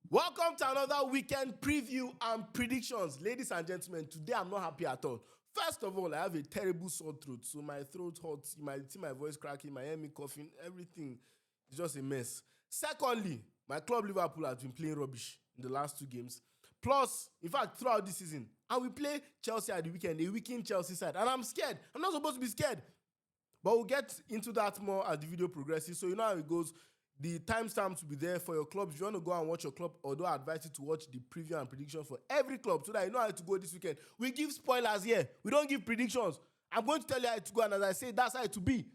Welcome to another weekend preview and predictions. Ladies and gentlemen, today I'm not happy at all. First of all, I have a terrible sore throat, so my throat hurts, you might see my voice cracking, my hear me coughing, everything is just a mess. Secondly, my club Liverpool has been playing rubbish in the last 2 games. Plus, in fact, throughout this season, and we play Chelsea at the weekend, a weakened Chelsea side, and I'm scared. I'm not supposed to be scared. But we'll get into that more as the video progresses. So you know how it goes. The timestamps will be there for your club. If you want to go and watch your club, although I advise you to watch the preview and predictions for every club so that you know how to go this weekend. We give spoilers here. We don't give predictions. I'm going to tell you how to go, and as I say, that's how it to be.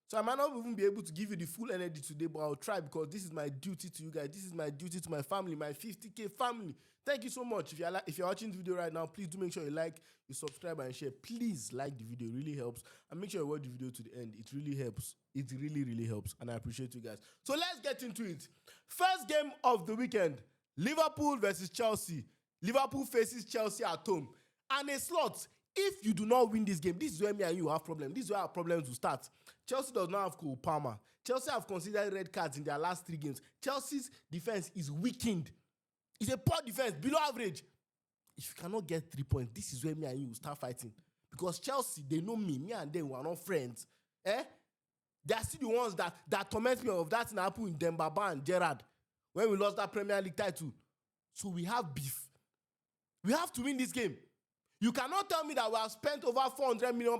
So I might not even be able to give you the full energy today, but I'll try because this is my duty to you guys. This is my duty to my family, my 50K family. Thank you so much. If you're watching the video right now, please do make sure you like, you subscribe, and share. Please like the video. It really helps. And make sure you watch the video to the end. It really helps. It really, really helps. And I appreciate you guys. So let's get into it. First game of the weekend, Liverpool versus Chelsea. Liverpool faces Chelsea at home. And a slot. If you do not win this game, this is where me and you have problems. This is where our problems will start. Chelsea does not have Cole Palmer. Chelsea have considered red cards in their last 3 games. Chelsea's defense is weakened. It's a poor defense, below average. If you cannot get 3 points, this is where me and you will start fighting. Because Chelsea, they know me. Me and them, we are not friends. They are still the ones that torment me of that in happened in Dembaba and Gerrard when we lost that Premier League title. So we have beef. We have to win this game. You cannot tell me that we have spent over £400 million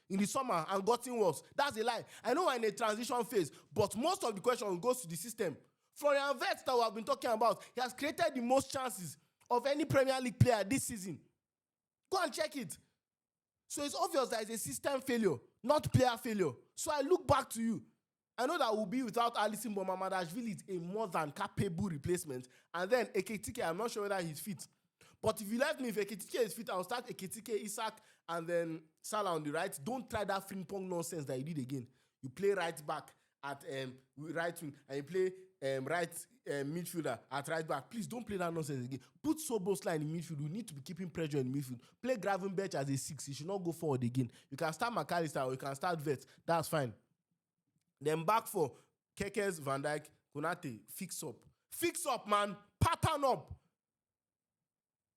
in the summer and gotten worse. That's a lie. I know we're in a transition phase, but most of the question goes to the system. Florian Wirtz that we have been talking about, he has created the most chances of any Premier League player this season. Go and check it. So it's obvious that it's a system failure, not player failure. So I look back to you. I know that we'll be without Alisson, but Mamadashvili is a more than capable replacement. And then Ekitike, I'm not sure whether he's fit. But if you left me, if Ekitike is fit, I'll start Ekitike, Isak, and then Salah on the right. Don't try that frimpong nonsense that you did again. You play right back at right wing, and you play right midfielder at right back. Please don't play that nonsense again. Put Soboslai in the midfield. You need to be keeping pressure in the midfield. Play Gravenberch as a 6. You should not go forward again. You can start McAllister or you can start Vets. That's fine. Then back for Kekes, Van Dijk, Konate. Fix up. Fix up, man. Pattern up.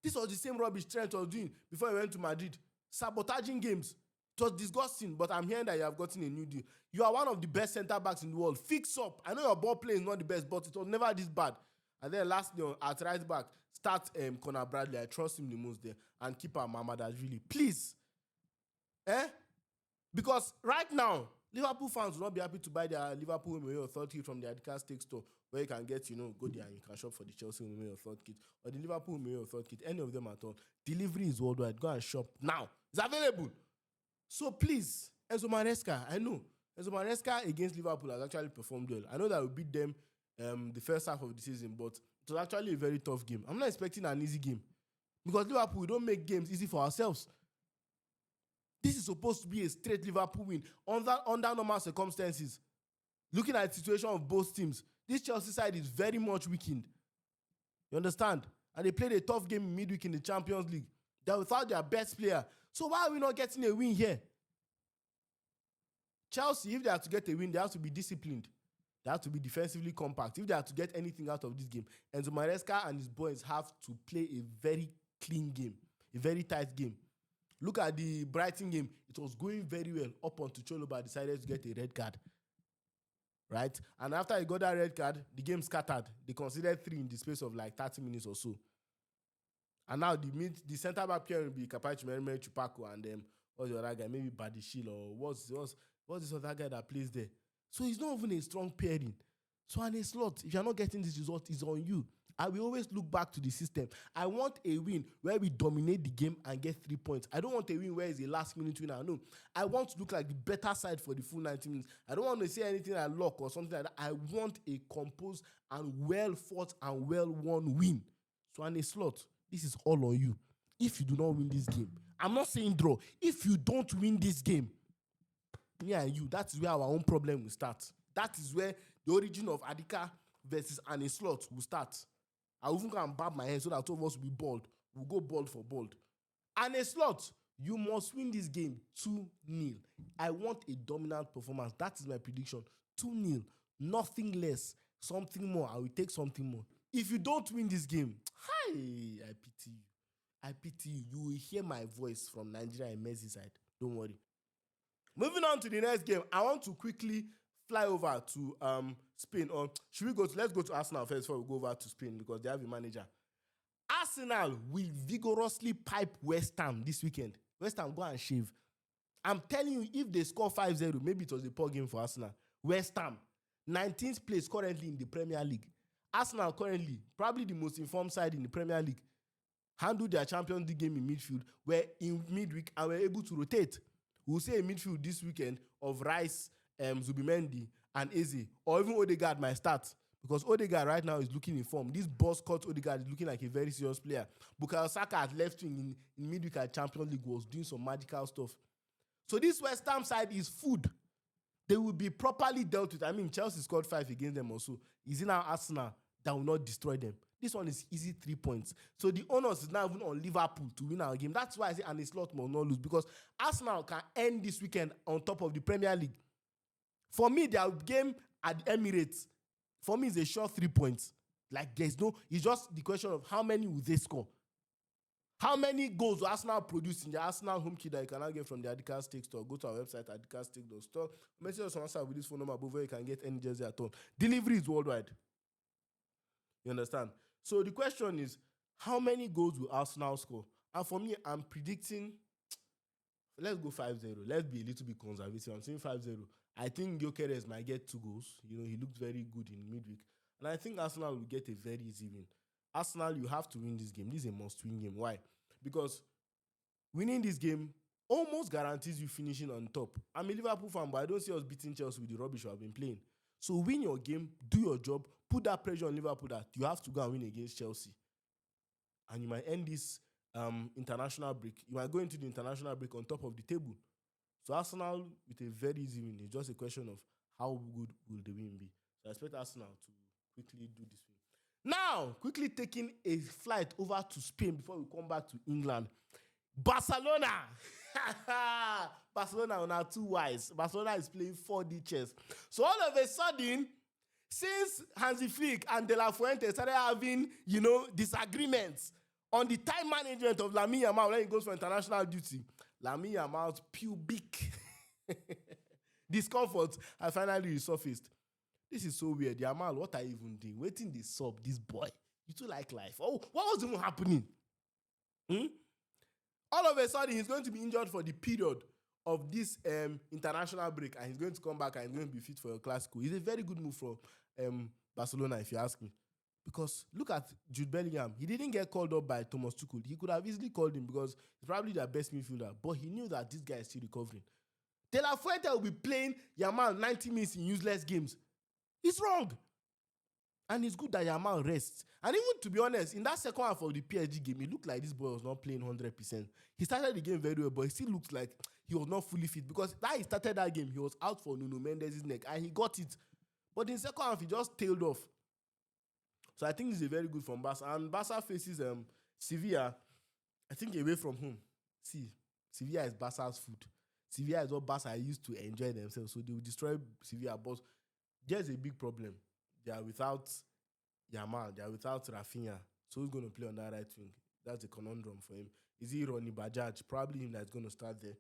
This was the same rubbish Trent was doing before he went to Madrid. Sabotaging games. It was disgusting, but I'm hearing that you have gotten a new deal. You are one of the best centre-backs in the world. Fix up. I know your ball play is not the best, but it was never this bad. And then lastly, at right back, start Conor Bradley. I trust him the most there. And keeper Mamadashvili. Please. Because right now, Liverpool fans will not be happy to buy their Liverpool Home Authority from the Adidas Steak Store, where you can get, go there and you can shop for the Chelsea Home Authority kit or the Liverpool Home Authority kit, any of them at all. Delivery is worldwide. Go and shop now. It's available. So please, Enzo Maresca, I know. Enzo Maresca against Liverpool has actually performed well. I know that we beat them the first half of the season, but it was actually a very tough game. I'm not expecting an easy game. Because Liverpool, we don't make games easy for ourselves. This is supposed to be a straight Liverpool win under normal circumstances. Looking at the situation of both teams, this Chelsea side is very much weakened. You understand? And they played a tough game in midweek in the Champions League. They're without their best player. So why are we not getting a win here? Chelsea, if they are to get a win, they have to be disciplined. They have to be defensively compact. If they are to get anything out of this game, Enzo Maresca and his boys have to play a very clean game, a very tight game. Look at the Brighton game. It was going very well up until Chalobah decided to get a red card. Right? And after he got that red card, the game scattered. They considered 3 in the space of like 30 minutes or so. And now the centre-back player will be Kapachi Merime Chupako and what's the other guy? Maybe Badishil or what's this other guy that plays there? So he's not even a strong pairing. So on a slot, if you're not getting this result, it's on you. I will always look back to the system. I want a win where we dominate the game and get 3 points. I don't want a win where it's a last-minute winner. No. I want to look like the better side for the full 90 minutes. I don't want to say anything like luck or something like that. I want a composed and well-fought and well-won win. So on a slot, this is all on you. If you do not win this game, I'm not saying draw. If you don't win this game, me and you, that is where our own problem will start. That is where the origin of Adika versus Ane Slot will start. I even can bob my head so that two of us will be bald. We'll go bald for bald. Ane Slot, you must win this game 2-0. I want a dominant performance. That is my prediction. 2-0. Nothing less. Something more. I will take something more. If you don't win this game, hi, I pity you. I pity you. You will hear my voice from Nigeria and Merseyside. Don't worry. Moving on to the next game, I want to quickly fly over to Spain. Or should we go to? Let's go to Arsenal first before we go over to Spain because they have a manager. Arsenal will vigorously pipe West Ham this weekend. West Ham go and shave. I'm telling you, if they score 5-0, maybe it was a poor game for Arsenal. West Ham, 19th place currently in the Premier League. Arsenal currently, probably the most informed side in the Premier League, handled their Champions League game in midfield, were in midweek and were able to rotate. We'll say a midfield this weekend of Rice, Zubimendi, and Eze, or even Odegaard might start. Because Odegaard right now is looking in form. This boss cut Odegaard is looking like a very serious player. Bukayo Saka at left wing in midweek at Champions League was doing some magical stuff. So this West Ham side is food. They will be properly dealt with. I mean, Chelsea scored 5 against them also. Is it now Arsenal that will not destroy them? This one is easy 3 points. So the onus is now even on Liverpool to win our game. That's why I say and a slot must not lose because Arsenal can end this weekend on top of the Premier League. For me, their game at the Emirates, for me, is a sure 3 points. Like there's no, it's just the question of how many will they score. How many goals will Arsenal produce in the Arsenal home kit that you can now get from the Adidas Steak store? Go to our website, adicassteak.store. Message us on WhatsApp with this phone number above where you can get any jersey at all. Delivery is worldwide. You understand? So the question is, how many goals will Arsenal score? And for me, I'm predicting, let's go 5-0. Let's be a little bit conservative. I'm saying 5-0. I think Gyökeres might get 2 goals. You know, he looked very good in midweek. And I think Arsenal will get a very easy win. Arsenal, you have to win this game. This is a must-win game. Why? Because winning this game almost guarantees you finishing on top. I'm a Liverpool fan, but I don't see us beating Chelsea with the rubbish we have been playing. So win your game, do your job, put that pressure on Liverpool that you have to go and win against Chelsea. And you might end this international break. You might go into the international break on top of the table. So Arsenal with a very easy win. It's just a question of how good will the win be. So I expect Arsenal to quickly do this win. Now, quickly taking a flight over to Spain before we come back to England. Barcelona. Barcelona are now 2 wise. Barcelona is playing 4D chess. So all of a sudden, since Hansi Flick and De La Fuente started having, disagreements on the time management of Lamine Yamal when he goes for international duty, Lamine Yamal's pubic discomfort has finally resurfaced. This is so weird. Yamal, what are you even doing? Waiting this sub, this boy. You too like life. Oh, what was even happening? All of a sudden, he's going to be injured for the period of this international break, and he's going to come back and he's going to be fit for your Clasico. It's a very good move from Barcelona, if you ask me. Because look at Jude Bellingham. He didn't get called up by Thomas Tuchel. He could have easily called him because he's probably their best midfielder, but he knew that this guy is still recovering. De La Fuente will be playing Yamal 90 minutes in useless games. It's wrong. And it's good that Yamal rests. And even to be honest, in that second half of the PSG game, it looked like this boy was not playing 100%. He started the game very well, but it still looks like he was not fully fit because that he started that game, he was out for Nuno Mendes' neck and he got it. But in the second half, he just tailed off. So I think this is a very good from Barca. And Barca faces Sevilla, I think away from home. See, Sevilla is Barca's food. Sevilla is what Barca used to enjoy themselves. So they will destroy Sevilla. But there's a big problem. They are without Yamal. They are without Rafinha. So who's going to play on that right wing? That's a conundrum for him. Is he Ronny Bajaj? Probably him that's going to start there.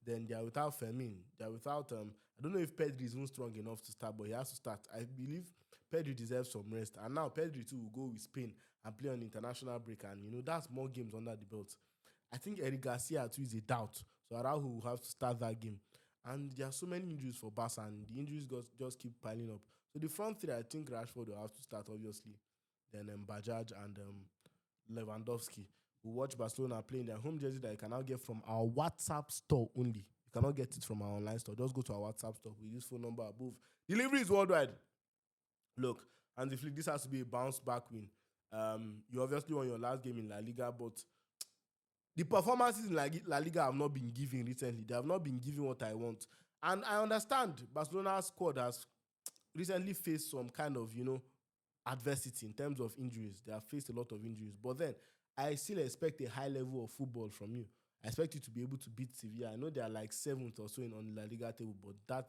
Then they are without Fermin. They are without, I don't know if Pedri is even strong enough to start, but he has to start. I believe Pedri deserves some rest. And now Pedri too will go with Spain and play on international break. And, that's more games under the belt. I think Eric Garcia too is a doubt. So Araujo will have to start that game. And there are so many injuries for Barca, and the injuries just keep piling up. So the front three, I think Rashford will have to start, obviously. Then Bajaj and Lewandowski. We'll watch Barcelona playing their home jersey that you can now get from our WhatsApp store only. You cannot get it from our online store. Just go to our WhatsApp store. We use phone number above. Delivery is worldwide. Look, and if this has to be a bounce back win. You obviously won your last game in La Liga, but the performances in La Liga have not been given recently. They have not been given what I want. And I understand Barcelona's squad has recently faced some kind of, adversity in terms of injuries. They have faced a lot of injuries. But then, I still expect a high level of football from you. I expect you to be able to beat Sevilla. I know they are like 7th or so on the La Liga table, but that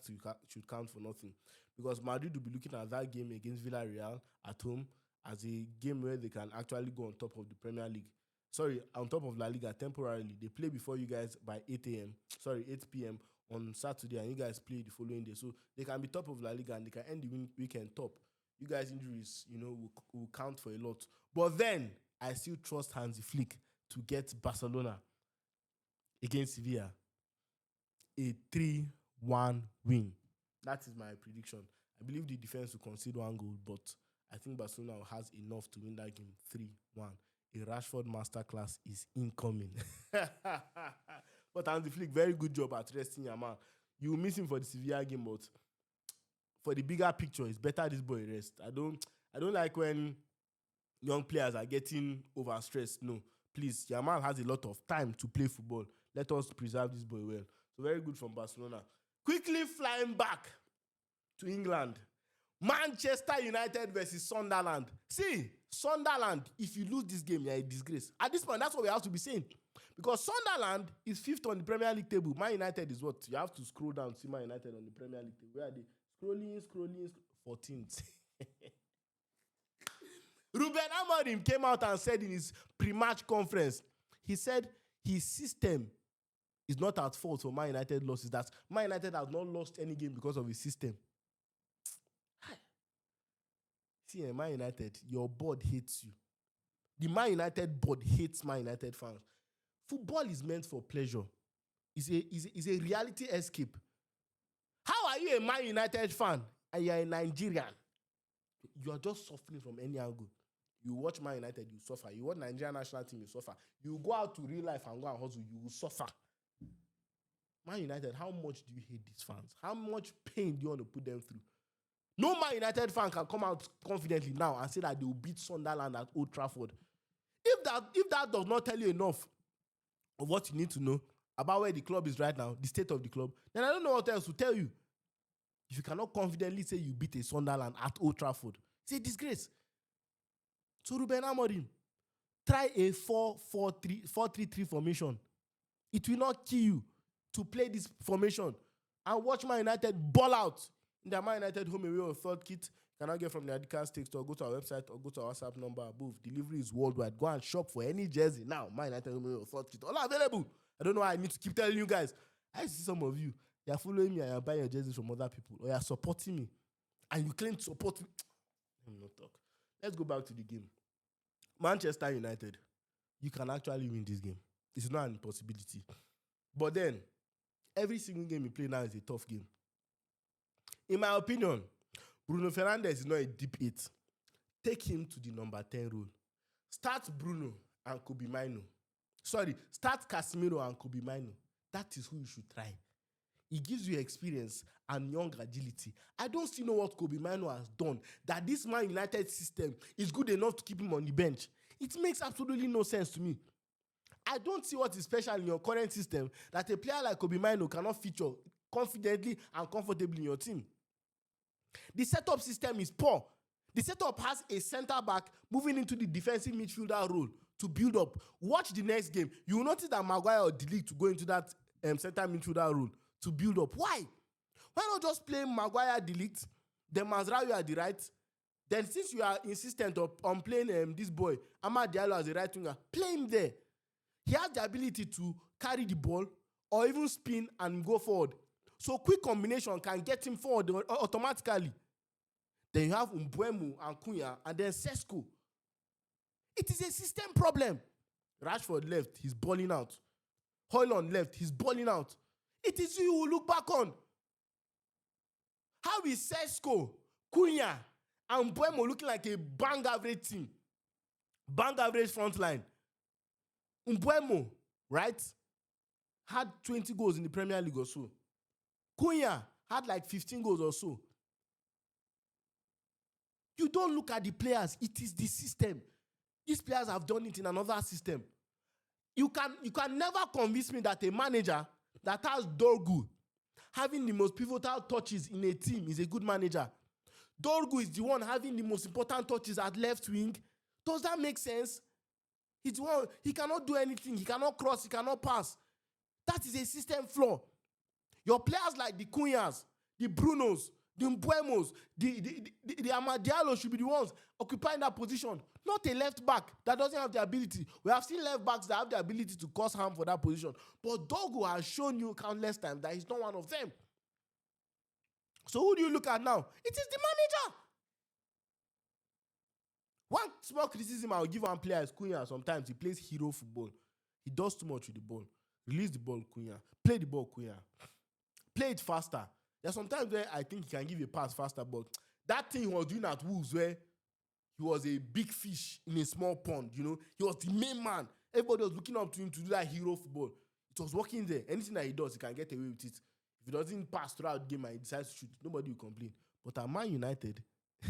should count for nothing. Because Madrid will be looking at that game against Villarreal at home, as a game where they can actually go on top of the Premier League. Sorry, on top of La Liga temporarily. They play before you guys by 8 a.m. Sorry, 8 p.m. on Saturday, and you guys play the following day. So they can be top of La Liga and they can end the weekend top. You guys' injuries, will count for a lot. But then, I still trust Hansi Flick to get Barcelona against Sevilla a 3-1 win. That is my prediction. I believe the defense will concede 1 goal, but I think Barcelona has enough to win that game 3-1. A Rashford masterclass is incoming. But Hansi Flick, very good job at resting Yamal. You will miss him for the Sevilla game, but for the bigger picture, it's better this boy rest. I don't like when young players are getting overstressed. No, please, Yamal has a lot of time to play football. Let us preserve this boy well. So very good from Barcelona. Quickly flying back to England. Manchester United versus Sunderland. See, Sunderland, if you lose this game, you're a disgrace. At this point, that's what we have to be saying. Because Sunderland is 5th on the Premier League table. Man United is what? You have to scroll down to see Man United on the Premier League table. Where are they? Scrolling. 14th. Ruben Amorim came out and said in his pre-match conference, he said his system is not at fault for Man United losses. That Man United has not lost any game because of his system. See, Man United, your board hates you. The Man United board hates Man United fans. Football is meant for pleasure. It's a reality escape. How are you a Man United fan and you're a Nigerian? You are just suffering from any angle. You watch Man United, you suffer. You watch Nigerian national team, you suffer. You go out to real life and go and hustle, you will suffer. Man United, how much do you hate these fans? How much pain do you want to put them through? No Man United fan can come out confidently now and say that they will beat Sunderland at Old Trafford. If that does not tell you enough of what you need to know about where the club is right now, the state of the club, then I don't know what else to tell you. If you cannot confidently say you beat a Sunderland at Old Trafford, it's a disgrace. So Ruben Amorim, try a 4-3-3 formation. It will not kill you to play this formation and watch Man United ball out in the Man United home away or third kit. You cannot get from the Adidas Stakes or go to our website or go to our WhatsApp number above. Delivery is worldwide. Go and shop for any jersey now. Man United home away or third kit. All available. I don't know why I need to keep telling you guys. I see some of you. You are following me and you are buying your jerseys from other people, or you are supporting me and you claim to support me. Let me not talk. Let's go back to the game. Manchester United, you can actually win this game. It's not an impossibility. But then, every single game you play now is a tough game. In my opinion, Bruno Fernandes is not a deep 8. Take him to the number 10 role. Start Bruno and Kobe Mino. Start Casemiro and Kobe Mino. That is who you should try. He gives you experience and young agility. I don't still know what Kobe Mino has done, that this Man United system is good enough to keep him on the bench. It makes absolutely no sense to me. I don't see what is special in your current system that a player like Kobe Mino cannot feature confidently and comfortably in your team. The setup system is poor. The setup has a centre-back moving into the defensive midfielder role to build up. Watch the next game. You will notice that Maguire or De Ligt to go into that centre midfielder role to build up. Why? Why not just play Maguire, De Ligt, then Mazraoui at the right? Then since you are insistent on playing this boy, Amad Diallo as a right winger, play him there. He has the ability to carry the ball or even spin and go forward. So quick combination can get him forward automatically. Then you have Mbeumo and Cunha and then Sesko. It is a system problem. Rashford left, he's balling out. Højlund left, he's balling out. It is you who look back on. How is Sesko, Cunha, and Mbeumo looking like a bang average team? Bang average front line. Mbeumo, right, had 20 goals in the Premier League or so. Cunha had like 15 goals or so. You don't look at the players. It is the system. These players have done it in another system. You can never convince me that a manager that has Dorgu having the most pivotal touches in a team is a good manager. Dorgu is the one having the most important touches at left wing. Does that make sense? He's the one, he cannot do anything. He cannot cross. He cannot pass. That is a system flaw. Your players like the Cunhas, the Brunos, The Mbuemos, the Amadialo should be the ones occupying that position, not a left back that doesn't have the ability. We have seen left backs that have the ability to cause harm for that position. But Dogo has shown you countless times that he's not one of them. So who do you look at now? It is the manager. One small criticism I'll give one player is Cunha. Sometimes he plays hero football. He does too much with the ball. Release the ball, Cunha. Play the ball, Cunha. Play it faster. There's sometimes where I think he can give a pass faster, but that thing he was doing at Wolves where he was a big fish in a small pond, you know, he was the main man. Everybody was looking up to him to do that hero football. It was working there. Anything that he does, he can get away with it. If he doesn't pass throughout the game and he decides to shoot, nobody will complain. But at Man United,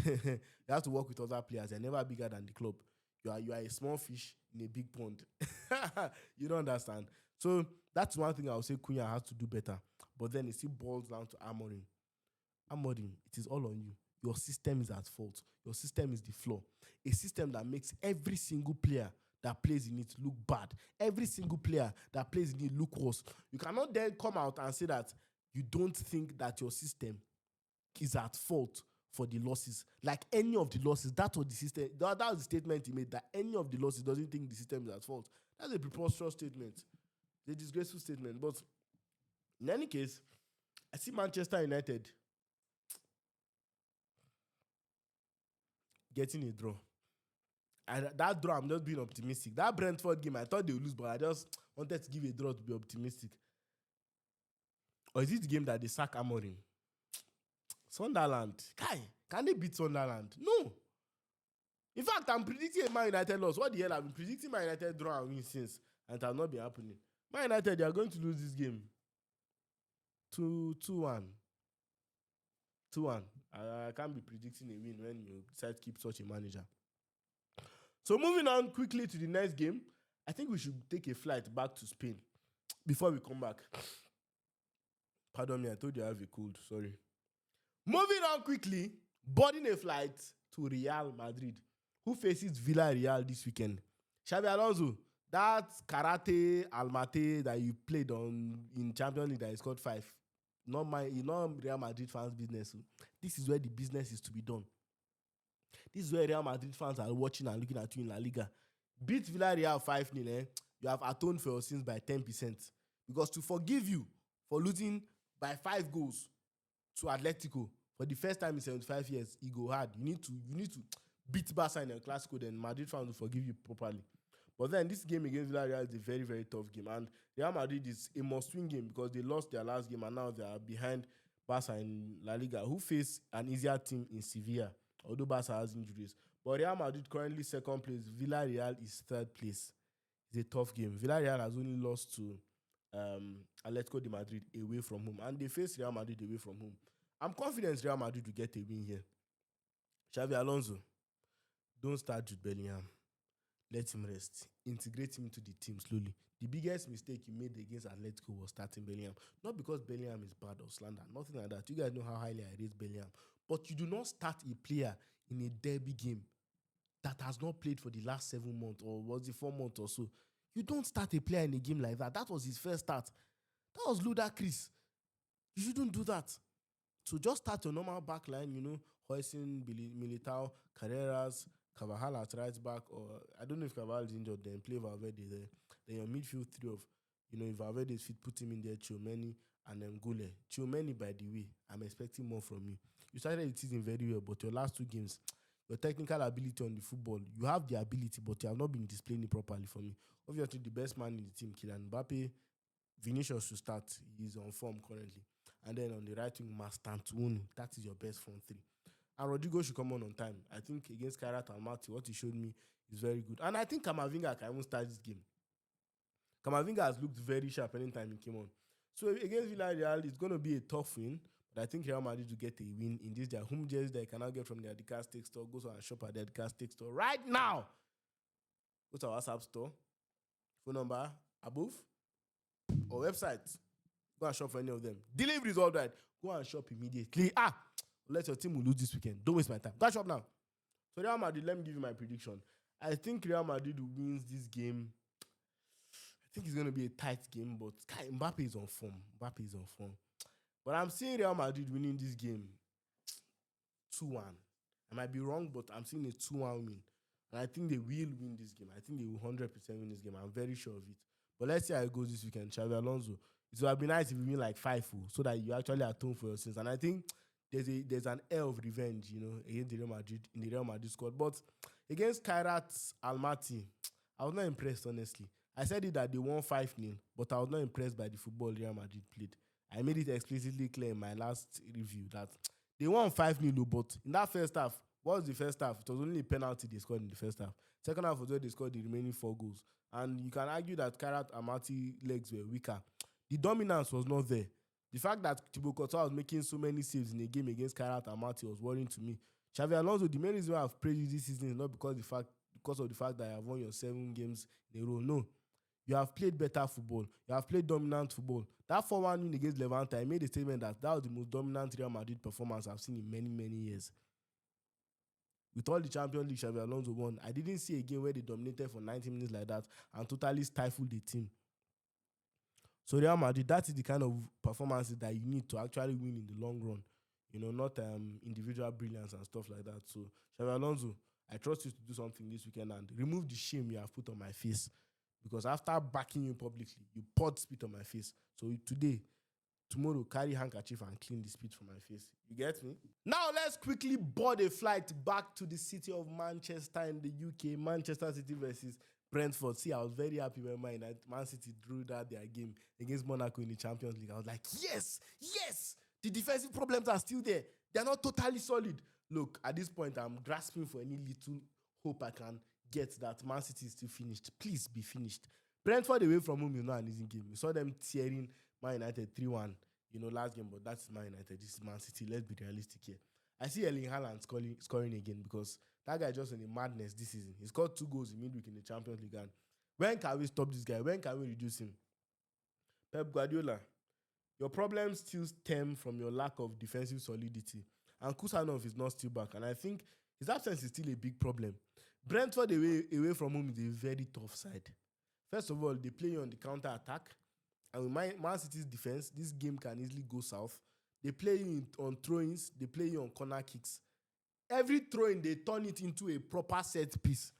you have to work with other players. They're never bigger than the club. You are a small fish in a big pond. You don't understand. So that's one thing I would say Cunha has to do better. But then it still boils down to Amorim. Amorim, it is all on you. Your system is at fault. Your system is the flaw. A system that makes every single player that plays in it look bad. Every single player that plays in it look worse. You cannot then come out and say that you don't think that your system is at fault for the losses. Like any of the losses, that's what the system, that was the statement he made, that any of the losses doesn't think the system is at fault. That's a preposterous statement. It's a disgraceful statement. But in any case, I see Manchester United getting a draw. And that draw, I'm just being optimistic. That Brentford game, I thought they would lose, but I just wanted to give a draw to be optimistic. Or is it the game that they sack Amorim? Sunderland. Can they beat Sunderland? No. In fact, I'm predicting a Man United loss. What the hell? I've been predicting Man United draw and win since, and it has not been happening. Man United, they are going to lose this game. 2-1. 2-1. I can't be predicting a win when you decide to keep such a manager. So moving on quickly to the next game, I think we should take a flight back to Spain before we come back. Pardon me, I told you I have a cold. Sorry. Moving on quickly, boarding a flight to Real Madrid, who faces Villarreal this weekend. Xabi Alonso, that karate almate that you played on in Champions League that is called 5. Not Real Madrid fans' business. This is where the business is to be done. This is where Real Madrid fans are watching and looking at you in La Liga. Beat Villarreal 5-0, you have atoned for your sins by 10%. Because to forgive you for losing by 5 goals to Atletico for the first time in 75 years, it go hard. You need to beat Barca in El Clasico, then Madrid fans will forgive you properly. But then this game against Villarreal is a very, very tough game. And Real Madrid is a must-win game because they lost their last game and now they are behind Barca in La Liga, who face an easier team in Sevilla, although Barca has injuries. But Real Madrid currently second place. Villarreal is third place. It's a tough game. Villarreal has only lost to Atletico de Madrid away from home. And they face Real Madrid away from home. I'm confident Real Madrid will get a win here. Xabi Alonso, don't start Jude Bellingham. Let him rest. Integrate him into the team slowly. The biggest mistake he made against Atletico was starting Bellingham. Not because Bellingham is bad or slander. Nothing like that. You guys know how highly I rate Bellingham. But you do not start a player in a derby game that has not played for the last 7 months or was it 4 months or so. You don't start a player in a game like that. That was his first start. That was ludicrous. You shouldn't do that. So just start your normal back line, you know, Hoisin, Militao, Carreras, Carvajal at right back, or I don't know if Carvajal is injured, then play Valverde there. Then your midfield 3 of, you know, if Valverde is fit, put him in there, Tchouameni and Gule. Tchouameni, by the way, I'm expecting more from you. You started the season very well, but your last 2 games, your technical ability on the football, you have the ability, but you have not been displaying it properly for me. Obviously, the best man in the team, Kylian Mbappe, Vinicius should start. He's on form currently. And then on the right wing, Mastantuono. That is your best front 3. And Rodrigo should come on time. I think against Kairat Almaty, what he showed me is very good. And I think Kamavinga can even start this game. Kamavinga has looked very sharp anytime he came on. So against Villarreal, it's going to be a tough win. But I think Real Madrid will get a win in this their home jersey that you cannot get from their Adidas Steak store. Go and shop at the Adidas Steak store right now. Go to our WhatsApp store. Phone number above. Or website. Go and shop for any of them. Delivery is all right. Go and shop immediately. Let your team will lose this weekend. Don't waste my time. Go and shop now. So Real Madrid, let me give you my prediction. I think Real Madrid wins this game. I think it's going to be a tight game, but Mbappe is on form. But I'm seeing Real Madrid winning this game 2-1. I might be wrong, but I'm seeing a 2-1 win. And I think they will win this game. I think they will 100% win this game. I'm very sure of it. But let's see how it goes this weekend. Xavi Alonso. It would have been nice if you win like 5-0 so that you actually atone for your sins. And I think there's an air of revenge, against the Real Madrid in the Real Madrid squad. But against Kairat Almaty, I was not impressed, honestly. I said it that they won 5-0, but I was not impressed by the football Real Madrid played. I made it explicitly clear in my last review that they won 5-0, but in that first half, what was the first half? It was only a penalty they scored in the first half. Second half was where they scored the remaining 4 goals. And you can argue that Kairat Almaty legs were weaker. The dominance was not there. The fact that Thibaut Courtois was making so many saves in a game against Kairat Almaty was worrying to me. Xavi Alonso, the main reason why I've praised you this season is not because of the fact that you have won your 7 games in a row. No. You have played better football. You have played dominant football. That 4-1 win against Levante, I made a statement that was the most dominant Real Madrid performance I've seen in many, many years. With all the Champions League Xavi Alonso won, I didn't see a game where they dominated for 90 minutes like that and totally stifled the team. So Real Madrid, that is the kind of performances that you need to actually win in the long run. Not individual brilliance and stuff like that. So Xavi Alonso, I trust you to do something this weekend and remove the shame you have put on my face. Because after backing you publicly, you poured spit on my face. So tomorrow, carry handkerchief and clean the spit from my face. You get me? Now let's quickly board a flight back to the city of Manchester in the UK. Manchester City versus Brentford. See, I was very happy when Man City drew their game against Monaco in the Champions League. I was like, yes! The defensive problems are still there. They're not totally solid. Look, at this point, I'm grasping for any little hope I can get that Man City is still finished. Please be finished. Brentford away from home, an easy game. We saw them tearing Man United 3-1, last game, but that's Man United. This is Man City. Let's be realistic here. I see Erling Haaland scoring again because that guy just in a madness this season. He scored 2 goals in midweek in the Champions League. And when can we stop this guy? When can we reduce him? Pep Guardiola, your problems still stem from your lack of defensive solidity. And Kusanov is not still back. And I think his absence is still a big problem. Brentford away from home is a very tough side. First of all, they play you on the counter-attack. And with Man City's defense, this game can easily go south. They play you on throw-ins. They play you on corner kicks. Every throw-in, they turn it into a proper set piece.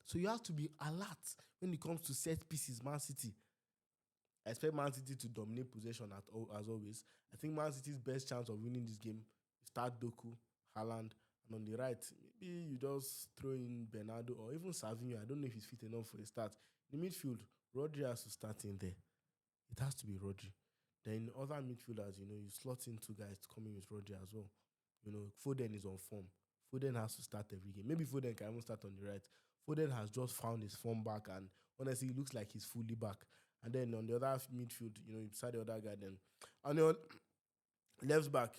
So you have to be alert when it comes to set pieces, Man City. I expect Man City to dominate possession as always. I think Man City's best chance of winning this game is start Doku, Haaland, and on the right, maybe you just throw in Bernardo or even Savinho. I don't know if he's fit enough for a start. In the midfield, Rodri has to start in there. It has to be Rodri. Then other midfielders, you slot in 2 guys to come in with Rodri as well. Foden is on form. Foden has to start every game. Maybe Foden can even start on the right. Foden has just found his form back and honestly, it looks like he's fully back. And then on the other midfield, beside the other guy then. On the left back,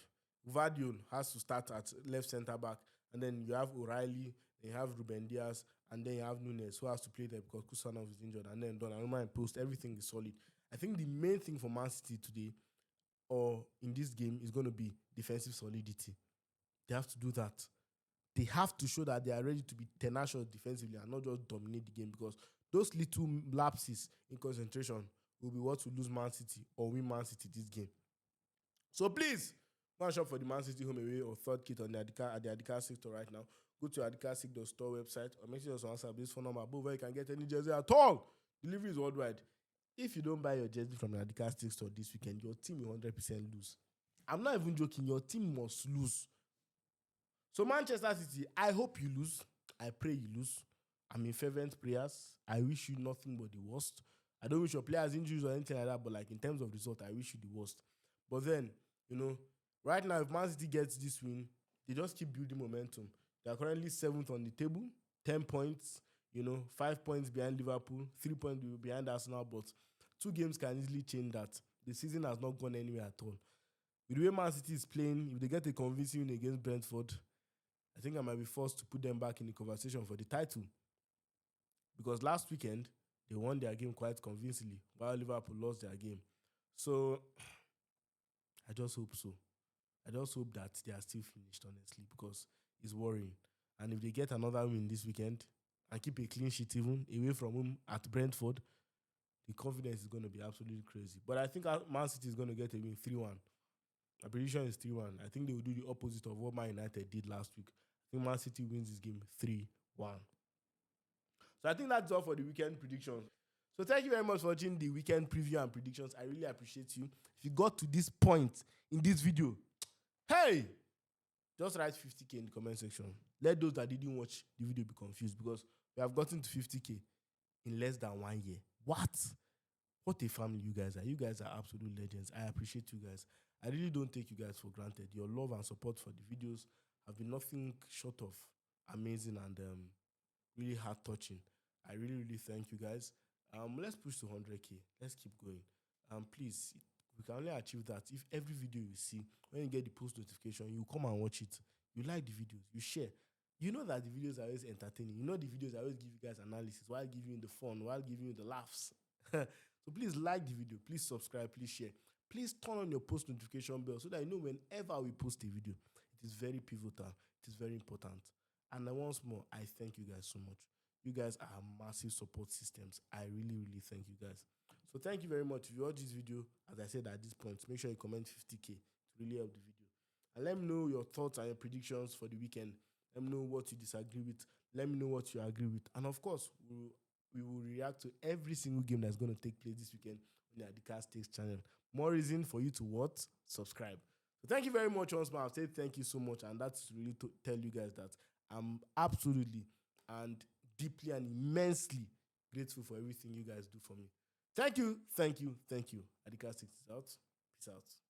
Vardiol has to start at left centre back. And then you have O'Reilly, then you have Ruben Diaz, and then you have Nunes who has to play there because Kusanov is injured. And then Donnarumma and post, everything is solid. I think the main thing for Man City today or in this game is going to be defensive solidity. They have to do that. They have to show that they are ready to be tenacious defensively and not just dominate the game because those little lapses in concentration will be what will lose Man City or win Man City this game. So please, go and shop for the Man City home away or third kit on at the Adika 6 store right now. Go to adika6.store website or message us on WhatsApp this phone number above where you can get any jersey at all. Delivery is worldwide. If you don't buy your jersey from the Adika 6 store this weekend, your team will 100% lose. I'm not even joking. Your team must lose. So Manchester City, I hope you lose. I pray you lose. I'm in fervent prayers. I wish you nothing but the worst. I don't wish your players injuries or anything like that, but in terms of result, I wish you the worst. But then, right now, if Man City gets this win, they just keep building momentum. They are currently 7th on the table, 10 points, 5 points behind Liverpool, 3 points behind Arsenal, but 2 games can easily change that. The season has not gone anywhere at all. With the way Man City is playing, if they get a convincing win against Brentford, I think I might be forced to put them back in the conversation for the title. Because last weekend, they won their game quite convincingly, while Liverpool lost their game. So, I just hope so. I just hope that they are still finished, honestly, because it's worrying. And if they get another win this weekend and keep a clean sheet even away from home at Brentford, the confidence is going to be absolutely crazy. But I think Man City is going to get a win 3-1. My prediction is 3-1. I think they will do the opposite of what Man United did last week. I think Man City wins this game 3-1. So I think that's all for the weekend predictions. So thank you very much for watching the weekend preview and predictions. I really appreciate you. If you got to this point in this video, hey, just write 50K in the comment section. Let those that didn't watch the video be confused, because we have gotten to 50K in less than 1 year. What a family you guys are. You guys are absolute legends. I appreciate you guys. I really don't take you guys for granted. Your love and support for the videos have been nothing short of amazing and really heart-touching. I really, really thank you guys. Let's push to 100K. Let's keep going. Please, we can only achieve that if every video you see, when you get the post notification, you come and watch it. You like the videos, you share. You know that the videos are always entertaining. You know the videos I always give you guys analysis while giving you the fun, while giving you the laughs. So please like the video, please subscribe, please share. Please turn on your post notification bell so that you know whenever we post a video. It is very pivotal. It is very important. And once more, I thank you guys so much. You guys are massive support systems. I really, really thank you guys. So thank you very much. If you watch this video, as I said at this point, make sure you comment 50K to really help the video. And let me know your thoughts and your predictions for the weekend. Let me know what you disagree with. Let me know what you agree with. And of course, we will react to every single game that's going to take place this weekend on the Adika Stakes channel. More reason for you to what? Subscribe. So thank you very much once more. I'll say thank you so much. And that's really to tell you guys that I'm absolutely and deeply and immensely grateful for everything you guys do for me. Thank you, thank you, thank you. Adika Stakes is out. Peace out.